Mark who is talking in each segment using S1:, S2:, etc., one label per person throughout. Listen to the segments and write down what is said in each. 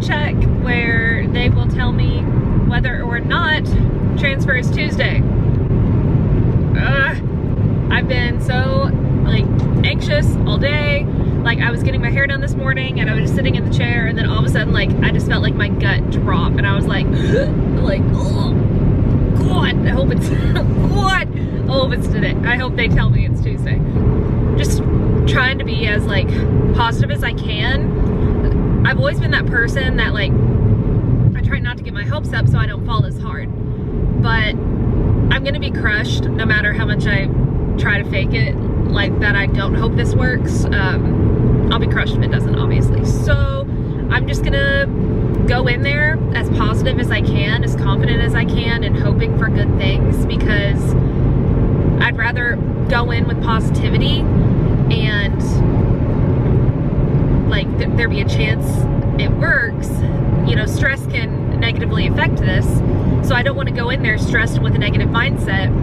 S1: check where they will tell me whether or not transfer is Tuesday. I've been so like anxious all day. Like I was getting my hair done this morning and I was just sitting in the chair, and then all of a sudden like I just felt like my gut drop, and I was like oh God, I hope it's what? I hope it's today. I hope they tell me it's Tuesday. Just trying to be as like positive as I can. I've always been that person that like I try not to get my hopes up so I don't fall as hard, but I'm gonna be crushed no matter how much I try to fake it, like that I don't hope this works. I'll be crushed if it doesn't, obviously. So I'm just gonna go in there as positive as I can, as confident as I can, and hoping for good things, because I'd rather go in with positivity and like there be a chance it works. You know, stress can negatively affect this, so I don't want to go in there stressed with a negative mindset,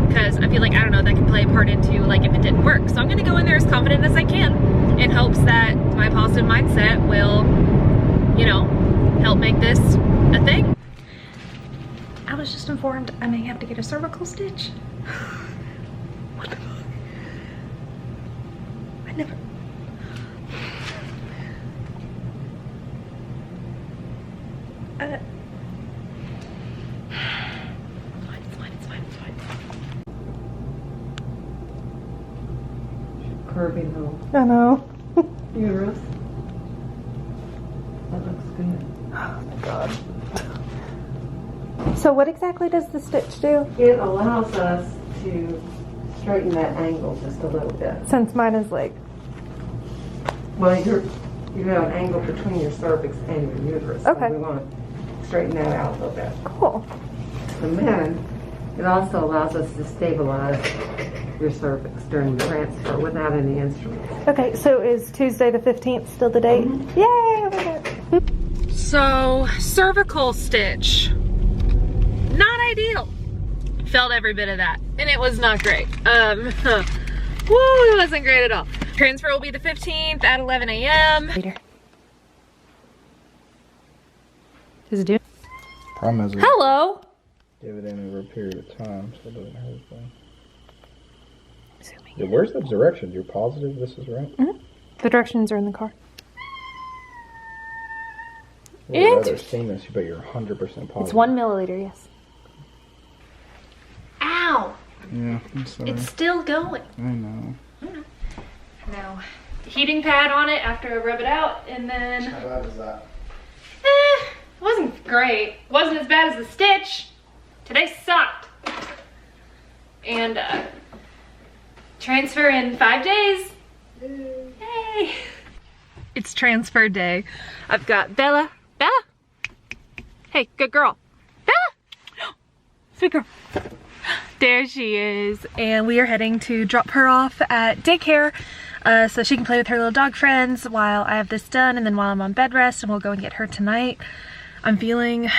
S1: because I feel like, I don't know, that can play a part into like if it didn't work. So I'm gonna go in there as confident as I can in hopes that my positive mindset will, you know, help make this a thing. I was just informed I may have to get a cervical stitch. What the fuck? I never... It's fine.
S2: Curving home.
S1: I know.
S2: Uterus. That looks good.
S1: Oh my God. So what exactly does the stitch do?
S2: It allows us to straighten that angle just a little bit.
S1: Since mine is like...
S2: Well, you have an angle between your cervix and your uterus.
S1: Okay.
S2: So we want to straighten that out a little bit.
S1: Cool.
S2: And then it also allows us to stabilize your cervix during the transfer without any instruments.
S1: Okay, so is Tuesday the 15th still the date? Yay! Oh my God. So, cervical stitch. Not ideal. Felt every bit of that. And it was not great. Woo, it wasn't great at all. Transfer will be the 15th at 11 a.m. Later. Does it do?
S3: Problem is,
S1: Hello!
S3: give it in over a period of time so it doesn't hurt anything.
S1: Zooming.
S3: Yeah, where's the directions? You're positive this is right?
S1: Mm-hmm. The directions are in the car.
S3: Well, I'd rather seen this, but you're 100% positive.
S1: It's 1 milliliter, yes. Ow!
S3: Yeah, I'm sorry.
S1: It's still going.
S3: I know.
S1: Now, heating pad on it after I rub it out, and then...
S3: How bad is that?
S1: It wasn't great. Wasn't as bad as the stitch. Today sucked. And transfer in 5 days. Yay! It's transfer day. I've got Bella. Bella! Hey, good girl. Bella! Sweet girl. There she is. And we are heading to drop her off at daycare so she can play with her little dog friends while I have this done, and then while I'm on bed rest, and we'll go and get her tonight. I'm feeling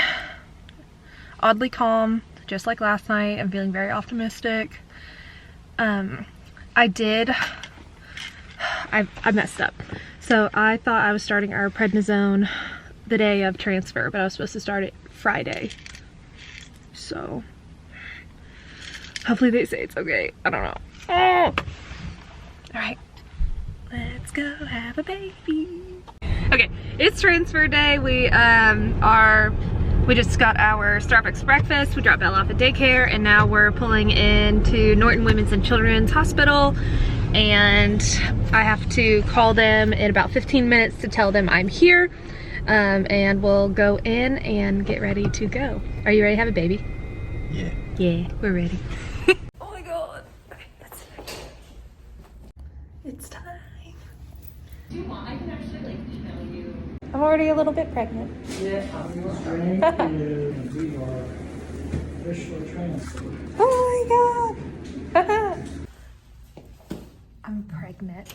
S1: oddly calm, just like last night. I'm feeling very optimistic. I messed up. So I thought I was starting our prednisone the day of transfer, but I was supposed to start it Friday. So hopefully they say it's okay. I don't know. Oh! All right, let's go have a baby. Okay, it's transfer day. We just got our Starbucks breakfast. We dropped Bella off at daycare, and now we're pulling into Norton Women's and Children's Hospital, and I have to call them in about 15 minutes to tell them I'm here, and we'll go in and get ready to go. Are you ready to have a baby?
S3: Yeah.
S1: Yeah, we're ready. Oh my God. Okay, that's it. It's time. Do you want? I can actually like email you. I'm already a little bit pregnant.
S2: Yeah,
S4: We are officially transferred.
S1: Oh my God. I'm pregnant.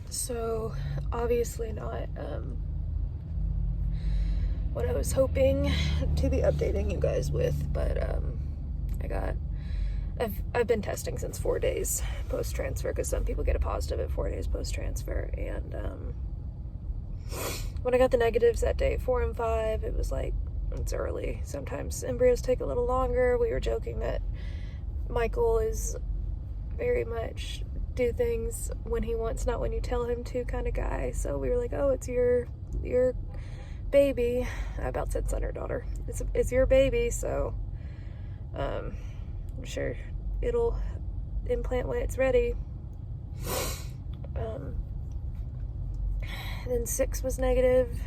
S1: So obviously not what I was hoping to be updating you guys with, but I've been testing since 4 days post-transfer, because some people get a positive at 4 days post-transfer, and when I got the negatives at day 4 and 5, it was like, it's early. Sometimes embryos take a little longer. We were joking that Michael is very much do things when he wants, not when you tell him to kind of guy. So we were like, oh, it's your baby. I about said son or daughter. It's your baby, so I'm sure it'll implant when it's ready. Then 6 was negative.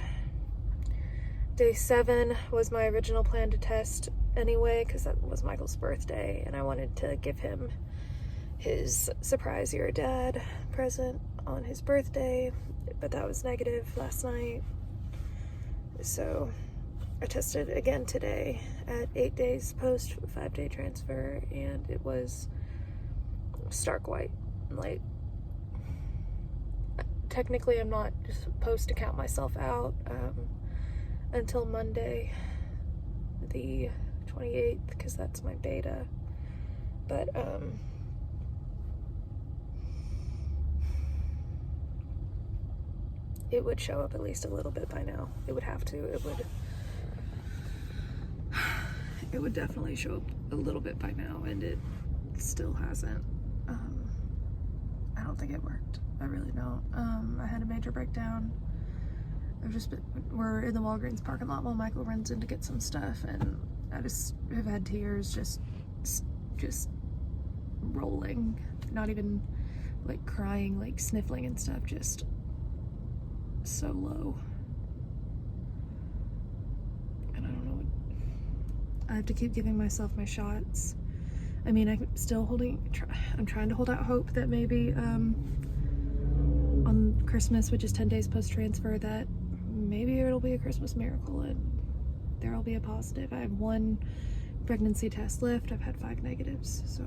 S1: Day 7 was my original plan to test anyway, because that was Michael's birthday, and I wanted to give him his surprise you're a dad present on his birthday, but that was negative last night. So I tested again today at 8 days post 5-day transfer, and it was stark white. Like, technically I'm not supposed to count myself out until Monday the 28th, because that's my beta, but it would show up at least a little bit by now. It would have to. It would definitely show up a little bit by now, and it still hasn't. I don't think it worked. I really don't. I had a major breakdown. We're in the Walgreens parking lot while Michael runs in to get some stuff, and I just have had tears just rolling. Not even like crying, like sniffling and stuff, just so low. And I don't know what, I have to keep giving myself my shots. I mean, I'm trying to hold out hope that maybe on Christmas, which is 10 days post-transfer, that maybe it'll be a Christmas miracle and there'll be a positive. I have 1 pregnancy test left. I've had 5 negatives, so.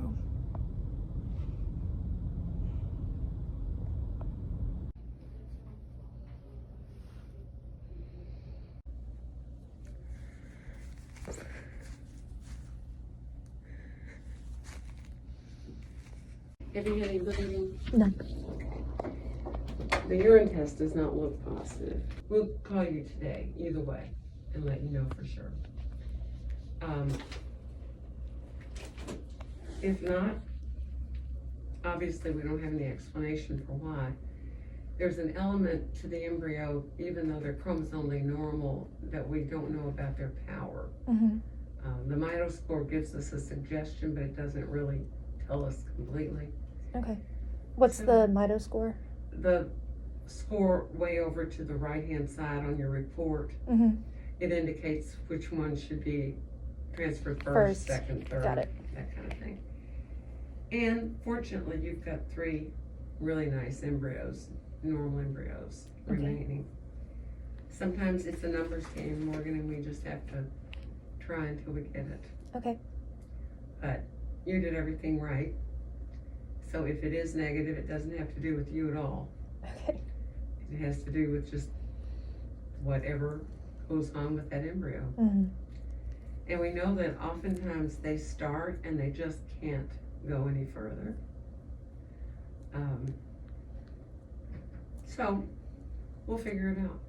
S2: Have you had any bleeding?
S1: No.
S2: The urine test does not look positive. We'll call you today, either way, and let you know for sure. If not, obviously we don't have any explanation for why. There's an element to the embryo, even though they're chromosomally normal, that we don't know about their power.
S1: Mm-hmm.
S2: The mitoscore gives us a suggestion, but it doesn't really tell us completely.
S1: Okay. What's the mitoscore?
S2: The score way over to the right-hand side on your report,
S1: Mm-hmm.
S2: it indicates which one should be transferred first, second, third,
S1: Got it.
S2: that kind of thing. And fortunately, you've got 3 really nice embryos, normal embryos remaining. Sometimes it's a numbers game, Morgan, and we just have to try until we get it.
S1: Okay.
S2: But you did everything right. So if it is negative, it doesn't have to do with you at all.
S1: Okay.
S2: It has to do with just whatever goes on with that embryo.
S1: Mm-hmm.
S2: And we know that oftentimes they start and they just can't go any further. So we'll figure it out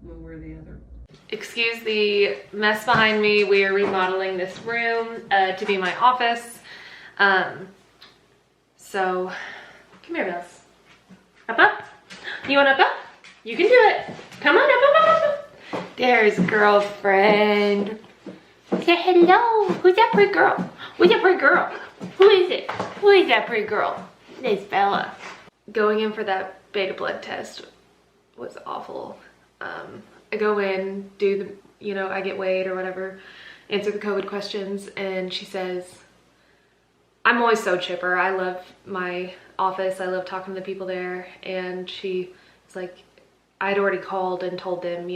S2: one way or the other.
S1: Excuse the mess behind me. We are remodeling this room to be my office. So come here, Bells. Up. You want up? You can do it. Come on up. There's girlfriend. Say hello. Who's that pretty girl? Who's that pretty girl? Who is it? Who is that pretty girl? It's Bella. Going in for that beta blood test was awful. I go in, do the, I get weighed or whatever, answer the COVID questions, and she says, I'm always so chipper. I love my office. I love talking to the people there. And she was like, I'd already called and told them,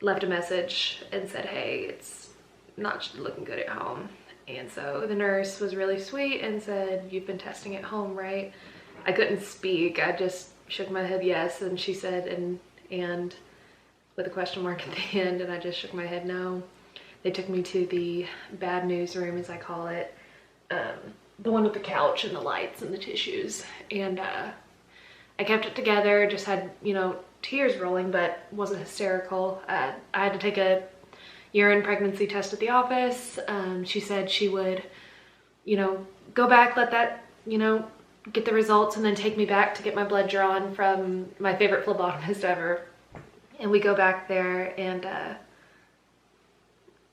S1: left a message and said, hey, it's not looking good at home. And so the nurse was really sweet and said, you've been testing at home, right? I couldn't speak. I just shook my head yes. And she said, and with a question mark at the end, and I just shook my head no. They took me to the bad news room, as I call it, the one with the couch and the lights and the tissues. And I kept it together, just had, you know, tears rolling, but wasn't hysterical. I had to take a urine pregnancy test at the office. She said she would, you know, go back, let that, you know, get the results, and then take me back to get my blood drawn from my favorite phlebotomist ever. And we go back there, and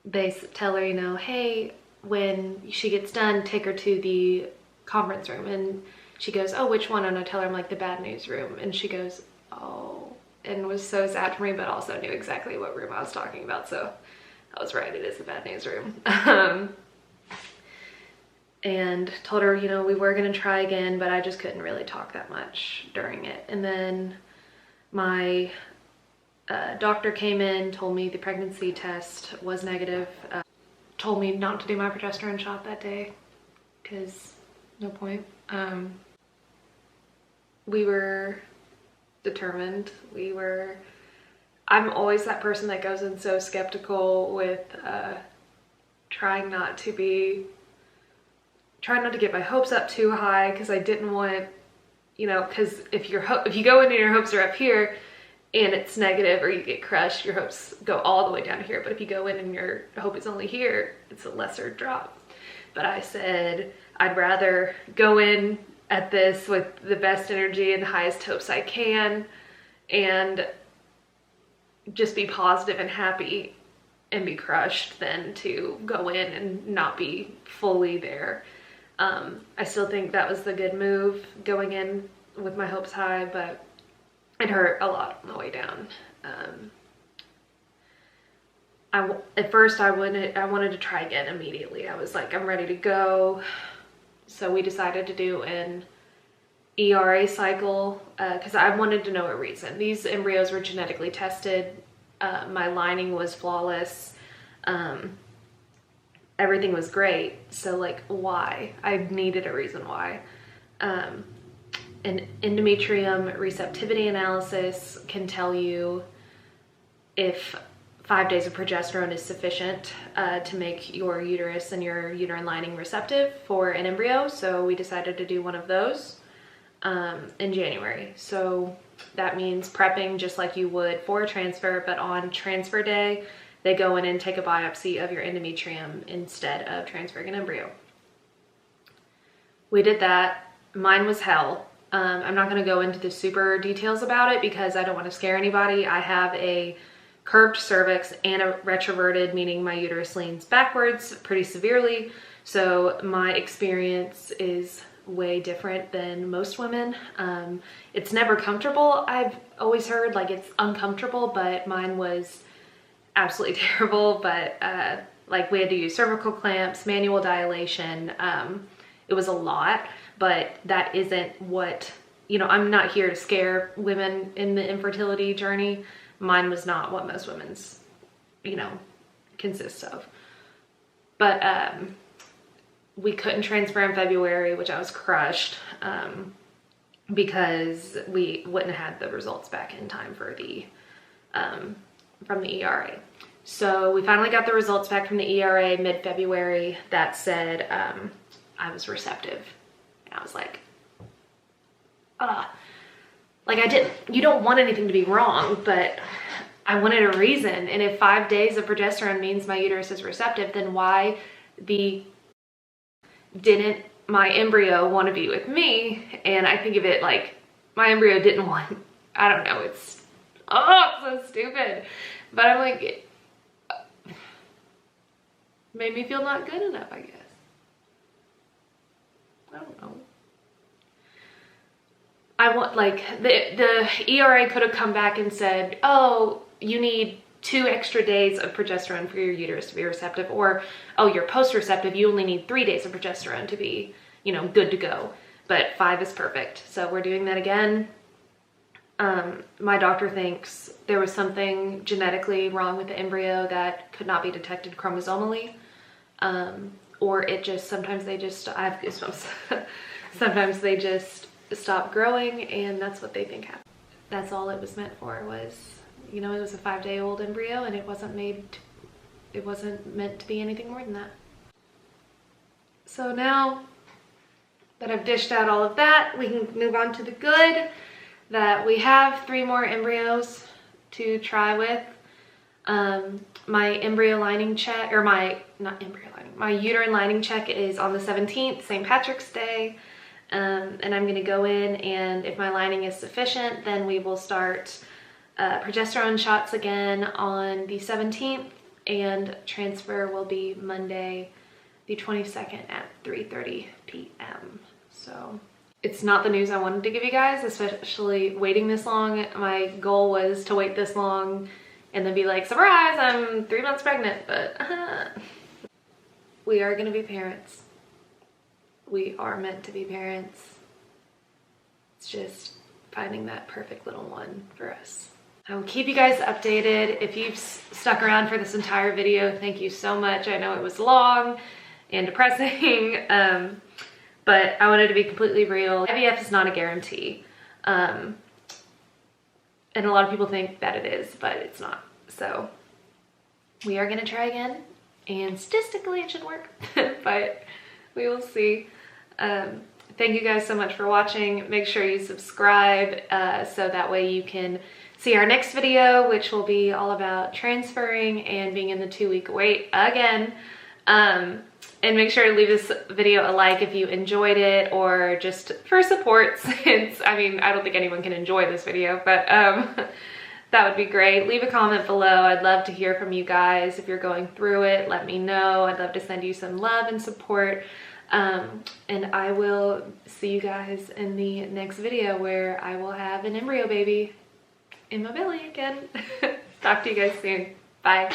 S1: they tell her, you know, hey, when she gets done, take her to the conference room. And she goes, oh, which one? And I tell her, I'm like, the bad news room. And she goes, oh, and was so sad for me, but also knew exactly what room I was talking about. So I was right, it is the bad news room. And told her, you know, we were gonna try again, but I just couldn't really talk that much during it. And then my doctor came in, told me the pregnancy test was negative, told me not to do my progesterone shot that day, because no point. We were determined. I'm always that person that goes in so skeptical with trying not to get my hopes up too high, because I didn't want, you know, because if you go in and your hopes are up here and it's negative or you get crushed, your hopes go all the way down here. But if you go in and your hope is only here, it's a lesser drop. But I said I'd rather go in at this with the best energy and the highest hopes I can and just be positive and happy and be crushed than to go in and not be fully there. I still think that was the good move, going in with my hopes high, but it hurt a lot on the way down. At first I wanted to try again immediately. I was like, I'm ready to go. So we decided to do an ERA cycle, because I wanted to know a reason. These embryos were genetically tested. My lining was flawless. Everything was great. So like, why? I needed a reason why. An endometrium receptivity analysis can tell you if 5 days of progesterone is sufficient to make your uterus and your uterine lining receptive for an embryo. So we decided to do one of those in January. So that means prepping just like you would for a transfer, but on transfer day, they go in and take a biopsy of your endometrium instead of transferring an embryo. We did that. Mine was hell. I'm not going to go into the super details about it because I don't want to scare anybody. I have a curved cervix and a retroverted, meaning my uterus leans backwards pretty severely. So my experience is way different than most women. It's never comfortable. I've always heard like it's uncomfortable, but mine was absolutely terrible. But like we had to use cervical clamps, manual dilation. It was a lot, but that isn't what, you know, I'm not here to scare women in the infertility journey. Mine was not what most women's, you know, consists of. But we couldn't transfer in February, which I was crushed, because we wouldn't have had the results back in time for the from the ERA. So we finally got the results back from the ERA mid-February that said I was receptive. And I was like, you don't want anything to be wrong, but I wanted a reason. And if 5 days of progesterone means my uterus is receptive, then why didn't my embryo want to be with me? And I think of it like my embryo didn't want, I don't know, it's so stupid. But I'm like, made me feel not good enough, I guess. I don't know. I want, like, the ERA could have come back and said, oh, you need 2 extra days of progesterone for your uterus to be receptive, or, oh, you're post-receptive, you only need 3 days of progesterone to be, you know, good to go. But 5 is perfect. So we're doing that again. My doctor thinks there was something genetically wrong with the embryo that could not be detected chromosomally. Or it just, sometimes they just, I have goosebumps. Sometimes they just stop growing, and that's what they think happened. That's all it was meant for, was, you know, it was a 5-day-old embryo, and it wasn't meant to be anything more than that. So now that I've dished out all of that, we can move on to the good. that we have 3 more embryos to try with. My embryo lining check, or my uterine lining check is on the 17th, St. Patrick's Day. And I'm gonna go in, and if my lining is sufficient, then we will start progesterone shots again on the 17th, and transfer will be Monday the 22nd at 3:30 p.m. So it's not the news I wanted to give you guys, especially waiting this long. My goal was to wait this long and then be like, surprise, I'm 3 months pregnant, but we are gonna be parents. We are meant to be parents. It's just finding that perfect little one for us. I will keep you guys updated. If you've stuck around for this entire video, thank you so much. I know it was long and depressing, but I wanted to be completely real. IVF is not a guarantee. And a lot of people think that it is, but it's not. So we are gonna try again, and statistically it should work, but we will see. Thank you guys so much for watching. Make sure you subscribe so that way you can see our next video, which will be all about transferring and being in the 2-week wait again. And make sure to leave this video a like if you enjoyed it, or just for support, since, I mean, I don't think anyone can enjoy this video, but that would be great. Leave a comment below. I'd love to hear from you guys. If you're going through it, let me know. I'd love to send you some love and support. And I will see you guys in the next video, where I will have an embryo baby in my belly again. Talk to you guys soon. Bye.